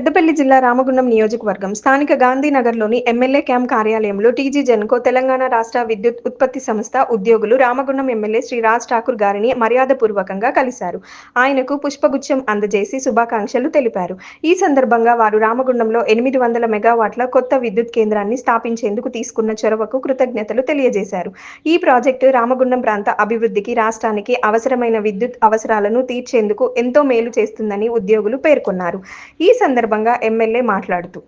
పెద్దపల్లి జిల్లా రామగుండం నియోజకవర్గం స్థానిక గాంధీనగర్లోని ఎమ్మెల్యే క్యాంప్ కార్యాలయంలో టీజీ జెన్కో తెలంగాణ రాష్ట్ర విద్యుత్ ఉత్పత్తి సంస్థ ఉద్యోగులు రామగుండం ఎమ్మెల్యే శ్రీ రాజ్ ఠాకూర్ గారిని మర్యాదపూర్వకంగా కలిశారు. ఆయనకు పుష్పగుచ్చం అందజేసి శుభాకాంక్షలు తెలిపారు. ఈ సందర్భంగా వారు రామగుండంలో 800 మెగావాట్ల కొత్త విద్యుత్ కేంద్రాన్ని స్థాపించేందుకు తీసుకున్న చొరవకు కృతజ్ఞతలు తెలియజేశారు. ఈ ప్రాజెక్టు రామగుండం ప్రాంత అభివృద్ధికి, రాష్ట్రానికి అవసరమైన విద్యుత్ అవసరాలను తీర్చేందుకు ఎంతో మేలు చేస్తుందని ఉద్యోగులు పేర్కొన్నారు. ఈ సందర్భంగా ఎమ్మెల్యే మాట్లాడుతూ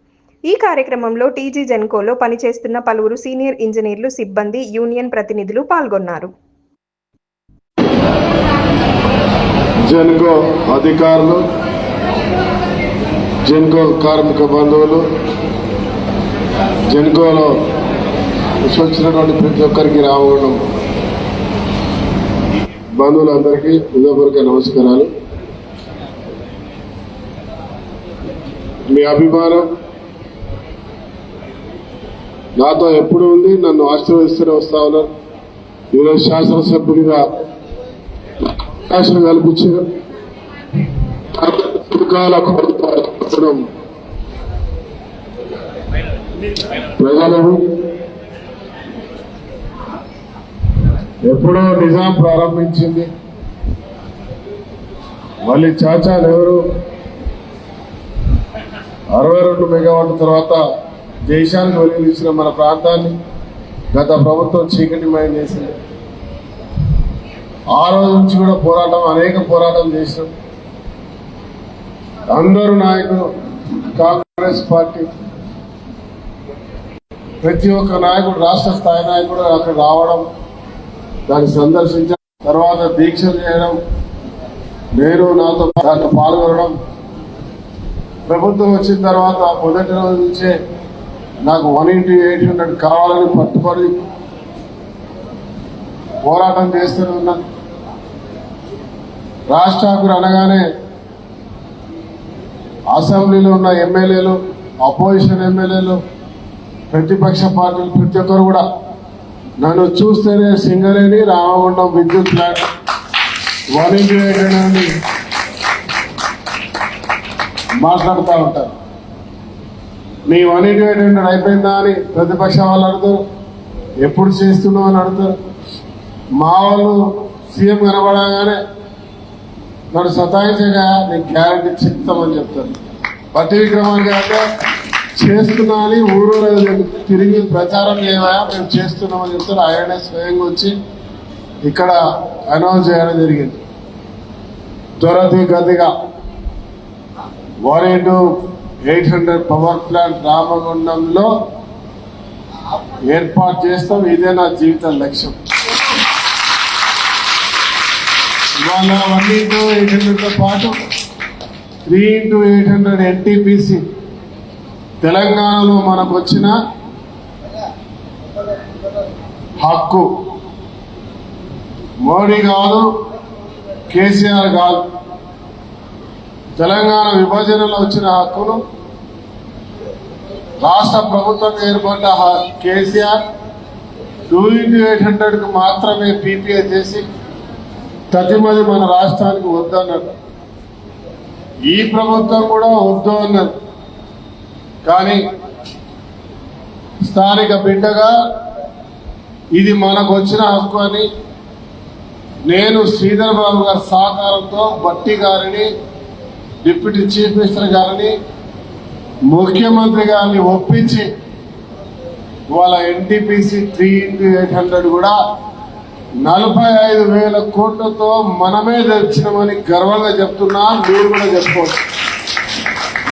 ఈ కార్యక్రమంలో టీజీ జెన్కోలో పనిచేస్తున్న పలువురు సీనియర్ ఇంజనీర్లు, సిబ్బంది, యూనియన్ ప్రతినిధులు పాల్గొన్నారు. జెన్కో అధికారులు, జెన్కో కార్మిక బంధువులు, జెన్కోలో వచ్చినటువంటి ప్రతి ఒక్కరికి రావడం బంధువులందరికీ హృదయపూర్వక నమస్కారాలు. మీ అభిమానం నాతో ఎప్పుడు ఉంది, నన్ను ఆశీర్వదిస్తూనే వస్తా ఉన్నారు. ఈరోజు శాసనసభ్యుడిగా అవకాశం కల్పించారు. ప్రజలను ఎప్పుడో నిజాం ప్రారంభించింది. మళ్ళీ చాచా నెహ్రూ 62 మెగావాట్ల తర్వాత దేశానికి వెలుగునిచ్చిన మన ప్రాంతాన్ని గత ప్రభుత్వం చీకటిమయం చేసింది. ఆ రోజు నుంచి కూడా అనేక పోరాటం చేసినాం. అందరూ నాయకులు, కాంగ్రెస్ పార్టీ ప్రతి ఒక్క నాయకుడు, రాష్ట్ర స్థాయి నాయకుడు అక్కడ రావడం, దాన్ని సందర్శించడం, తర్వాత దీక్షలు చేయడం, నేను నాతో దాంట్లో పాల్గొనడం. ప్రభుత్వం వచ్చిన తర్వాత మొదటి రోజు నుంచే నాకు 1:800 కావాలని పట్టుబడి పోరాటం చేస్తూనే ఉన్నాను. రాజ్ ఠాకూర్ అనగానే అసెంబ్లీలో ఉన్న ఎమ్మెల్యేలు, అపోజిషన్ ఎమ్మెల్యేలు, ప్రతిపక్ష పార్టీలు ప్రతి ఒక్కరు కూడా నన్ను చూస్తేనే సింగరేణి, రామగుండం విద్యుత్ ప్లాంట్ 1:800 మాట్లాడుతూ ఉంటారు. మీ 1:800 అయిపోయిందా అని ప్రతిపక్ష వాళ్ళు అడుగుతారు. ఎప్పుడు చేస్తున్నావు అని అడుగుతారు. మా వాళ్ళు సీఎం కనబడగానే నన్ను సతాయించగా నీకు గ్యారెంటీ చెప్తామని చెప్తారు. పట్టి విక్రమానికి అయితే చేస్తున్నా అని ఊరూరు తిరిగి ప్రచారం చేయమా, మేము చేస్తున్నామని చెప్తారు. ఆయనే స్వయంగా వచ్చి ఇక్కడ అనౌన్స్ చేయడం జరిగింది. త్వరతిగతిగా 1:800 పవర్ ప్లాంట్ రామగుండంలో ఏర్పాటు చేస్తాం. ఇదే నా జీవిత లక్ష్యం. ఇవాళ 1:800తో పాటు 3:800 ఎన్టీపీసీ తెలంగాణలో మనకు వచ్చిన హక్కు. మోడీ కాదు, కేసీఆర్ కాదు, తెలంగాణ విభజనలో వచ్చిన హక్కును రాష్ట్ర ప్రభుత్వం ఏర్పడ్డ కేసీఆర్ 2:800కు మాత్రమే పీపీఏ చేసి తదిమది మన రాష్ట్రానికి వద్దన్నారు. ఈ ప్రభుత్వం కూడా వద్దు అన్నది. కానీ స్థానిక బిడ్డగా ఇది మనకు వచ్చిన హక్కు అని నేను శ్రీధర్ బాబు గారి సహకారంతో బట్టి గారిని, డిప్యూటీ చీఫ్ మినిస్టర్ గారిని, ముఖ్యమంత్రి గారిని ఒప్పించి వాళ్ళ ఎన్టీపీసీ 3:800 కూడా 45,000 కోట్లతో మనమే తెచ్చినామని గర్వంగా చెప్తున్నా. మీరు కూడా చెప్పుకోవచ్చు.